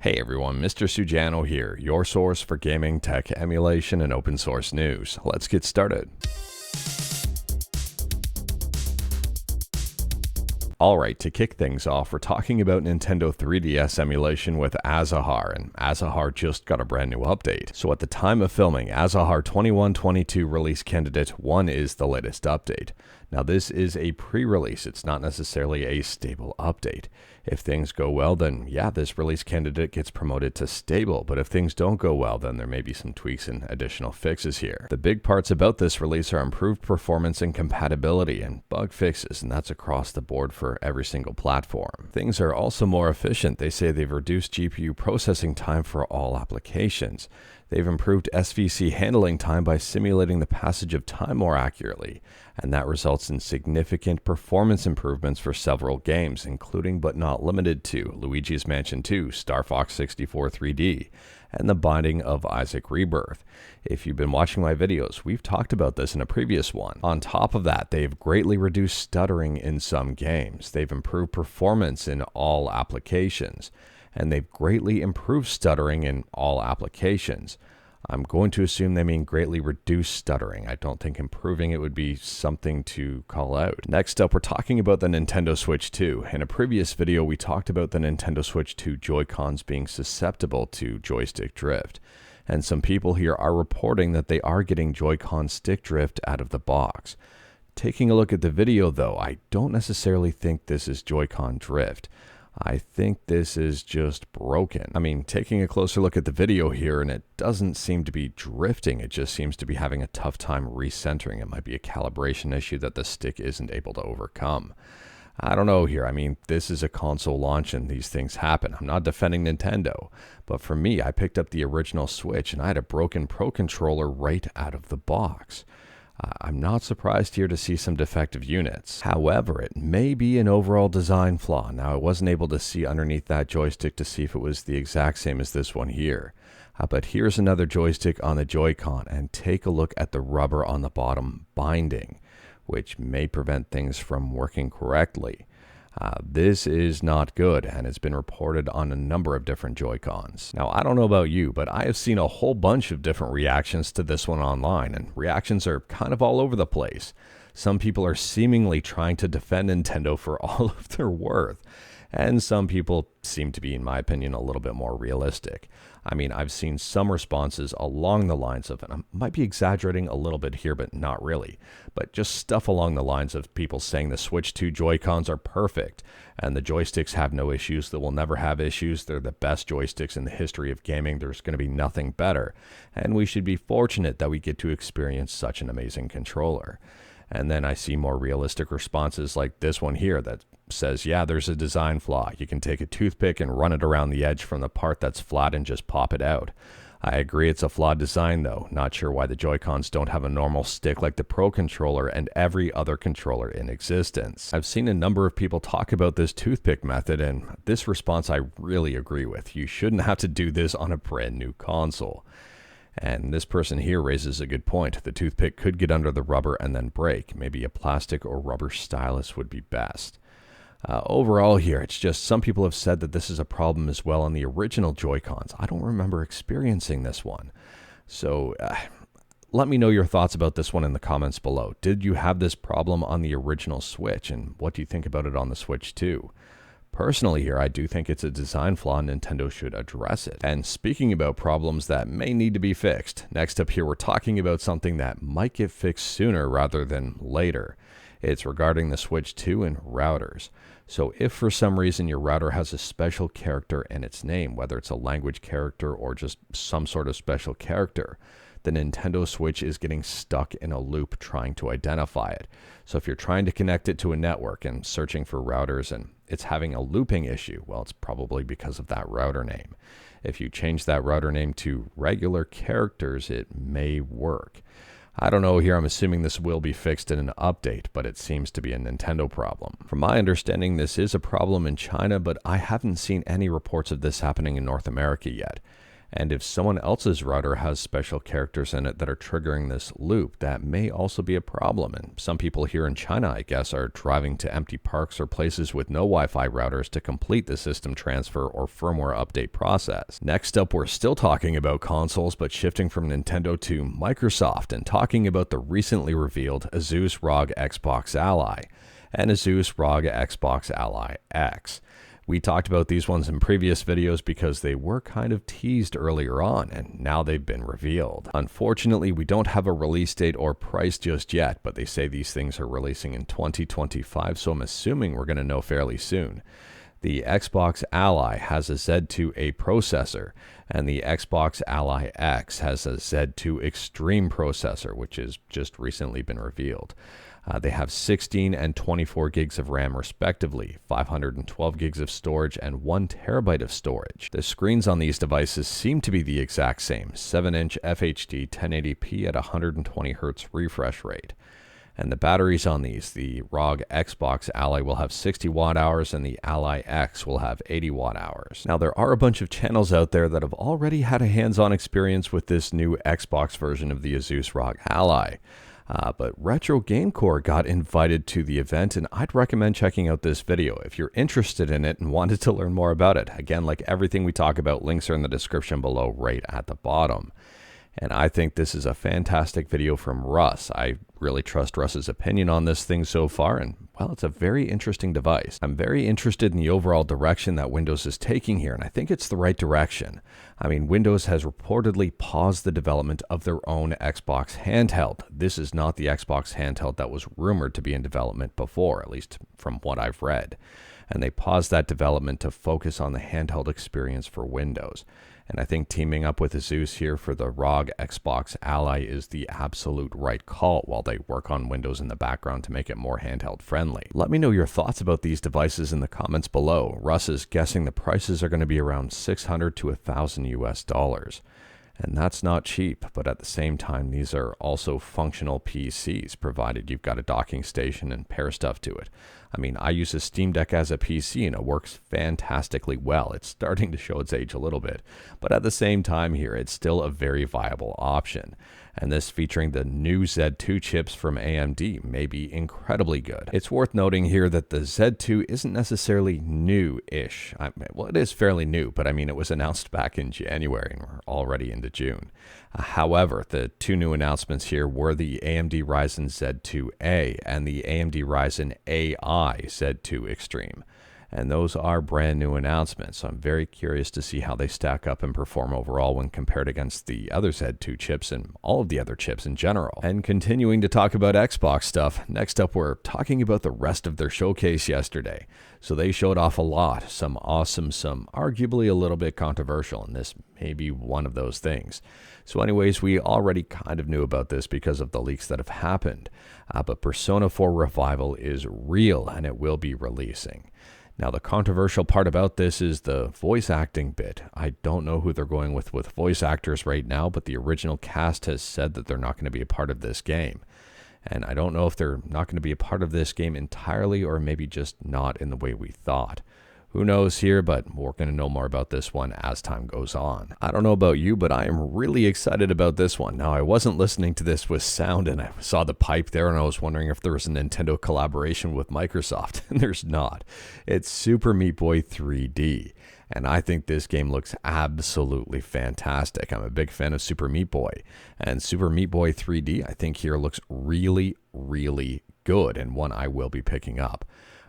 Hey everyone, Mr. Sujano here, your source for gaming, tech, emulation, and open source news. Let's get started. Alright, to kick things off, we're talking about Nintendo 3DS emulation with Azahar, and Azahar just got a brand new update. So at the time of filming, Azahar 2122 release candidate 1 is the latest update. Now this is a pre-release, it's not necessarily a stable update. If things go well, then yeah, this release candidate gets promoted to stable, but if things don't go well, then there may be some tweaks and additional fixes here. The big parts about this release are improved performance and compatibility and bug fixes, and that's across the board for every single platform. Things are also more efficient. They say they've reduced GPU processing time for all applications. They've improved SVC handling time by simulating the passage of time more accurately, and that results in significant performance improvements for several games, including but not limited to Luigi's Mansion 2, Star Fox 64 3D, and The Binding of Isaac Rebirth. If you've been watching my videos, we've talked about this in a previous one. On top of that, they've greatly reduced stuttering in some games. They've improved performance in all applications, and they've greatly improved stuttering in all applications. I'm going to assume they mean greatly reduced stuttering. I don't think improving it would be something to call out. Next up, we're talking about the Nintendo Switch 2. In a previous video, we talked about the Nintendo Switch 2 Joy-Cons being susceptible to joystick drift. And some people here are reporting that they are getting Joy-Con stick drift out of the box. Taking a look at the video though, I don't necessarily think this is Joy-Con drift. I think this is just broken. I mean, taking a closer look at the video here, and it doesn't seem to be drifting, it just seems to be having a tough time recentering. It might be a calibration issue that the stick isn't able to overcome. I don't know here. I mean, this is a console launch and these things happen. I'm not defending Nintendo, but for me, I picked up the original Switch and I had a broken Pro Controller right out of the box. I'm not surprised here to see some defective units. However, it may be an overall design flaw. Now, I wasn't able to see underneath that joystick to see if it was the exact same as this one here. But here's another joystick on the Joy-Con, and take a look at the rubber on the bottom binding, which may prevent things from working correctly. This is not good, and it's been reported on a number of different Joy-Cons. Now, I don't know about you, but I have seen a whole bunch of different reactions to this one online, and reactions are kind of all over the place. Some people are seemingly trying to defend Nintendo for all of their worth, and some people seem to be, in my opinion, a little bit more realistic. I mean, I've seen some responses along the lines of, and I might be exaggerating a little bit here, but not really, but just stuff along the lines of people saying the Switch 2 Joy-Cons are perfect, and the joysticks have no issues, they will never have issues, they're the best joysticks in the history of gaming, there's going to be nothing better, and we should be fortunate that we get to experience such an amazing controller. And then I see more realistic responses like this one here that says, yeah, there's a design flaw. You can take a toothpick and run it around the edge from the part that's flat and just pop it out. I agree it's a flawed design though. Not sure why the Joy-Cons don't have a normal stick like the Pro Controller and every other controller in existence. I've seen a number of people talk about this toothpick method, and this response I really agree with. You shouldn't have to do this on a brand new console. And this person here raises a good point. The toothpick could get under the rubber and then break. Maybe a plastic or rubber stylus would be best. Overall here, it's just some people have said that this is a problem as well on the original Joy-Cons. I don't remember experiencing this one. So let me know your thoughts about this one in the comments below. Did you have this problem on the original Switch, and what do you think about it on the Switch 2? Personally here, I do think it's a design flaw and Nintendo should address it. And speaking about problems that may need to be fixed, next up here we're talking about something that might get fixed sooner rather than later. It's regarding the Switch 2 and routers. So if for some reason your router has a special character in its name, whether it's a language character or just some sort of special character, the Nintendo Switch is getting stuck in a loop trying to identify it. So if you're trying to connect it to a network and searching for routers and it's having a looping issue, well, it's probably because of that router name. If you change that router name to regular characters, it may work. I don't know here, I'm assuming this will be fixed in an update, but it seems to be a Nintendo problem. From my understanding, this is a problem in China, but I haven't seen any reports of this happening in North America yet. And if someone else's router has special characters in it that are triggering this loop, that may also be a problem. And some people here in China, I guess, are driving to empty parks or places with no Wi-Fi routers to complete the system transfer or firmware update process. Next up, we're still talking about consoles, but shifting from Nintendo to Microsoft and talking about the recently revealed Asus ROG Xbox Ally and Asus ROG Xbox Ally X. We talked about these ones in previous videos because they were kind of teased earlier on, and now they've been revealed. Unfortunately, we don't have a release date or price just yet, but they say these things are releasing in 2025, so I'm assuming we're going to know fairly soon. The Xbox Ally has a Z2A processor, and the Xbox Ally X has a Z2 Extreme processor, which has just recently been revealed. They have 16 and 24 gigs of RAM respectively, 512 gigs of storage, and 1 terabyte of storage. The screens on these devices seem to be the exact same, 7-inch FHD 1080p at 120 Hz refresh rate. And the batteries on these, the ROG Xbox Ally will have 60 watt hours and the Ally X will have 80 watt hours. Now there are a bunch of channels out there that have already had a hands-on experience with this new Xbox version of the Asus ROG Ally. But Retro Gamecore got invited to the event, and I'd recommend checking out this video if you're interested in it and wanted to learn more about it. Again, like everything we talk about, links are in the description below right at the bottom. And I think this is a fantastic video from Russ. I really trust Russ's opinion on this thing so far, and well, it's a very interesting device. I'm very interested in the overall direction that Windows is taking here, and I think it's the right direction. I mean, Windows has reportedly paused the development of their own Xbox Handheld. This is not the Xbox Handheld that was rumored to be in development before, at least from what I've read. And they paused that development to focus on the handheld experience for Windows. And I think teaming up with Asus here for the ROG Xbox Ally is the absolute right call while they work on Windows in the background to make it more handheld friendly. Let me know your thoughts about these devices in the comments below. Russ is guessing the prices are going to be around $600 to $1,000 US. And that's not cheap, but at the same time, these are also functional PCs, provided you've got a docking station and pair stuff to it. I mean, I use a Steam Deck as a PC and it works fantastically well. It's starting to show its age a little bit, but at the same time here, it's still a very viable option. And this featuring the new Z2 chips from AMD may be incredibly good. It's worth noting here that the Z2 isn't necessarily new-ish. Well, it is fairly new, but I mean, it was announced back in January and we're already into June. However, the two new announcements here were the AMD Ryzen Z2A and the AMD Ryzen AI Z2 Extreme. And those are brand new announcements. So I'm very curious to see how they stack up and perform overall when compared against the other Z2 chips and all of the other chips in general. And continuing to talk about Xbox stuff, next up we're talking about the rest of their showcase yesterday. So they showed off a lot, some awesome, some arguably a little bit controversial, and this may be one of those things. So anyways, we already kind of knew about this because of the leaks that have happened, but Persona 4 Revival is real and it will be releasing. Now, the controversial part about this is the voice acting bit. I don't know who they're going with voice actors right now, but the original cast has said that they're not going to be a part of this game. And I don't know if they're not going to be a part of this game entirely or maybe just not in the way we thought. Who knows here, but we're going to know more about this one as time goes on. I don't know about you, but I am really excited about this one. Now, I wasn't listening to this with sound, and I saw the pipe there, and I was wondering if there was a Nintendo collaboration with Microsoft, and there's not. It's Super Meat Boy 3D, and I think this game looks absolutely fantastic. I'm a big fan of Super Meat Boy, and Super Meat Boy 3D, I think here looks really, really good, and one I will be picking up.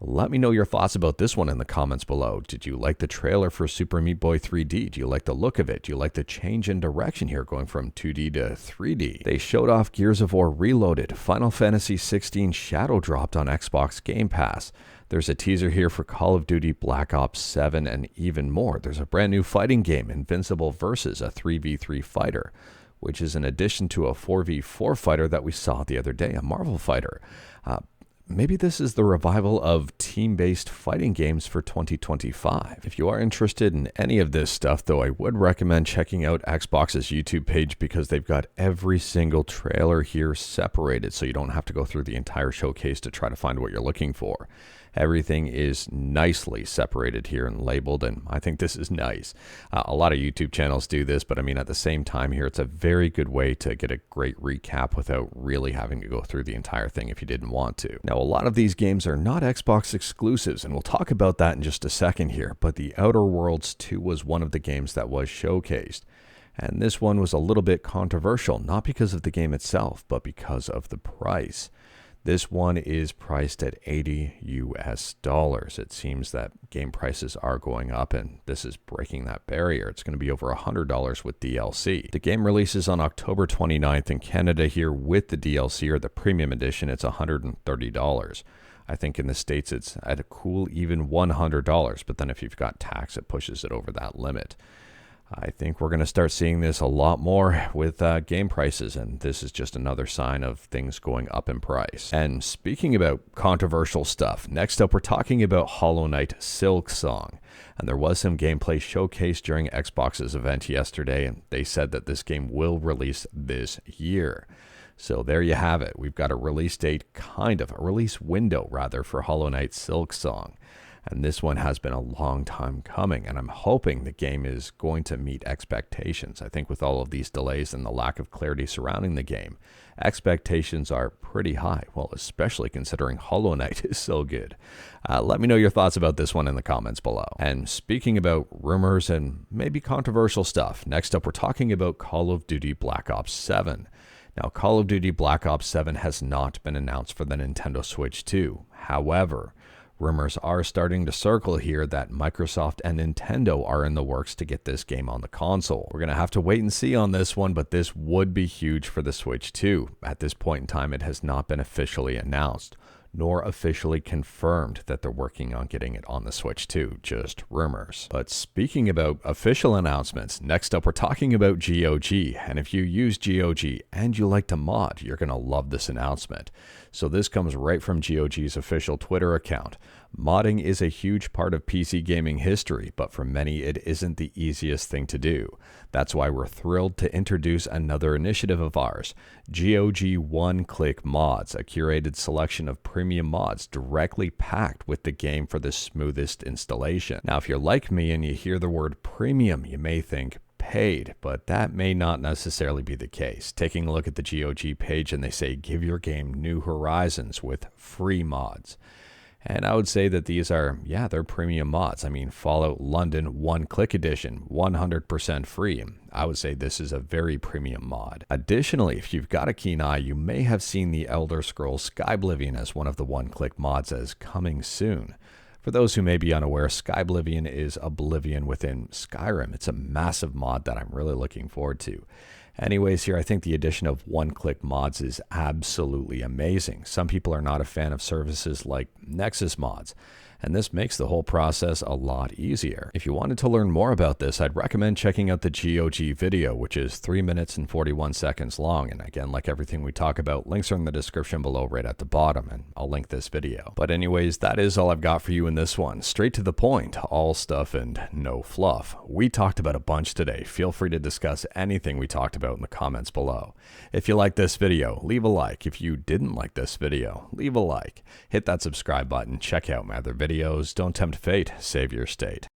Let me know your thoughts about this one in the comments below. Did you like the trailer for Super Meat Boy 3D? Do you like the look of it? Do you like the change in direction here going from 2D to 3D? They showed off Gears of War Reloaded. Final Fantasy 16 Shadow dropped on Xbox Game Pass. There's a teaser here for Call of Duty Black Ops 7 and even more. There's a brand new fighting game, Invincible versus a 3v3 fighter, which is an addition to a 4v4 fighter that we saw the other day, a Marvel fighter. Maybe this is the revival of team-based fighting games for 2025. If you are interested in any of this stuff, though, I would recommend checking out Xbox's YouTube page because they've got every single trailer here separated, so you don't have to go through the entire showcase to try to find what you're looking for. Everything is nicely separated here and labeled, and I think this is nice. A lot of YouTube channels do this, but I mean, at the same time here, it's a very good way to get a great recap without really having to go through the entire thing if you didn't want to. Now, a lot of these games are not Xbox exclusives, and we'll talk about that in just a second here, but The Outer Worlds 2 was one of the games that was showcased. And this one was a little bit controversial, not because of the game itself, but because of the price. This one is priced at $80 US. It seems that game prices are going up, and this is breaking that barrier. It's going to be over $100 with DLC. The game releases on October 29th in Canada here with the DLC or the premium edition. It's $130. I think in the States it's at a cool even $100, but then if you've got tax, it pushes it over that limit. I think we're going to start seeing this a lot more with game prices, and this is just another sign of things going up in price. And speaking about controversial stuff, next up we're talking about Hollow Knight Silksong. And there was some gameplay showcased during Xbox's event yesterday, and they said that this game will release this year. So there you have it. We've got a release date, a release window rather, for Hollow Knight Silksong. And this one has been a long time coming, and I'm hoping the game is going to meet expectations. I think with all of these delays and the lack of clarity surrounding the game, expectations are pretty high, well, especially considering Hollow Knight is so good. Let me know your thoughts about this one in the comments below. And speaking about rumors and maybe controversial stuff, next up we're talking about Call of Duty Black Ops 7. Now, Call of Duty Black Ops 7 has not been announced for the Nintendo Switch 2. However, rumors are starting to circle here that Microsoft and Nintendo are in the works to get this game on the console. We're going to have to wait and see on this one, but this would be huge for the Switch 2. At this point in time, it has not been officially announced, nor officially confirmed that they're working on getting it on the Switch 2, just rumors. But speaking about official announcements, next up we're talking about GOG, and if you use GOG and you like to mod, you're going to love this announcement. So this comes right from GOG's official Twitter account. Modding is a huge part of PC gaming history, but for many it isn't the easiest thing to do. That's why we're thrilled to introduce another initiative of ours, GOG One Click Mods, a curated selection of premium mods directly packed with the game for the smoothest installation. Now, if you're like me and you hear the word premium, you may think paid, but that may not necessarily be the case. Taking a look at the GOG page, and they say give your game new horizons with free mods. And I would say that these are, they're premium mods. I mean, Fallout London One Click Edition, 100% free. I would say this is a very premium mod. Additionally, if you've got a keen eye, you may have seen the Elder Scrolls Skyblivion as one of the one-click mods as coming soon. For those who may be unaware, Skyblivion is Oblivion within Skyrim. It's a massive mod that I'm really looking forward to. Anyways, here I think the addition of one-click mods is absolutely amazing. Some people are not a fan of services like Nexus mods, and this makes the whole process a lot easier. If you wanted to learn more about this, I'd recommend checking out the GOG video, which is 3 minutes and 41 seconds long. And again, like everything we talk about, links are in the description below right at the bottom, and I'll link this video. But anyways, that is all I've got for you in this one. Straight to the point, all stuff and no fluff. We talked about a bunch today. Feel free to discuss anything we talked about in the comments below. If you like this video, leave a like. If you didn't like this video, leave a like. Hit that subscribe button, check out my other videos. Don't tempt fate, save your state.